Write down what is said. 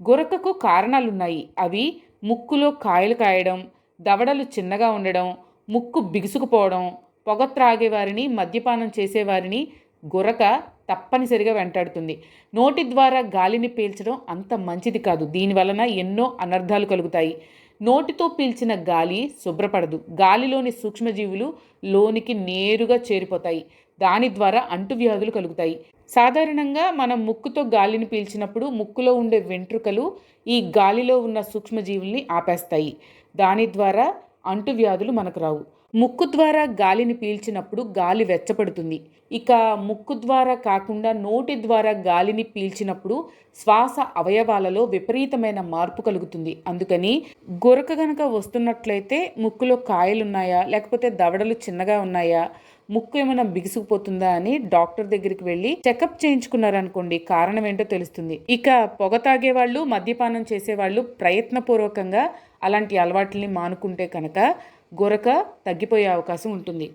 గురకకు కారణాలున్నాయి. అవి ముక్కులో కాయలు కాయడం, దవడలు చిన్నగా ఉండడం, ముక్కు బిగుసుకుపోవడం, పొగ త్రాగేవారిని, మద్యపానం చేసేవారిని గురక తప్పనిసరిగా వెంటాడుతుంది. నోటి ద్వారా గాలిని పీల్చడం అంత మంచిది కాదు. దీనివలన ఎన్నో అనర్థాలు కలుగుతాయి. నోటితో పీల్చిన గాలి శుభ్రపడదు. గాలిలోని సూక్ష్మజీవులు లోనికి నేరుగా చేరిపోతాయి. దాని ద్వారా అంటువ్యాధులు కలుగుతాయి. సాధారణంగా మనం ముక్కుతో గాలిని పీల్చినప్పుడు ముక్కులో ఉండే వెంట్రుకలు ఈ గాలిలో ఉన్న సూక్ష్మజీవుల్ని ఆపేస్తాయి. దాని ద్వారా అంటువ్యాధులు మనకు రావు. ముక్కు ద్వారా గాలిని పీల్చినప్పుడు గాలి వెచ్చపడుతుంది. ఇక ముక్కు ద్వారా కాకుండా నోటి ద్వారా గాలిని పీల్చినప్పుడు శ్వాస అవయవాలలో విపరీతమైన మార్పు కలుగుతుంది. అందుకని గురక గనక వస్తున్నట్లయితే ముక్కులో కాయలున్నాయా, లేకపోతే దవడలు చిన్నగా ఉన్నాయా, ముక్కు ఏమైనా బిగుసుకుపోతుందా అని డాక్టర్ దగ్గరికి వెళ్ళి చెకప్ చేయించుకున్నారనుకోండి, కారణం ఏంటో తెలుస్తుంది. ఇక పొగ తాగేవాళ్ళు, మద్యపానం చేసేవాళ్ళు ప్రయత్నపూర్వకంగా అలాంటి అలవాట్లని మానుకుంటే కనుక గురక తగ్గిపోయే అవకాశం ఉంటుంది.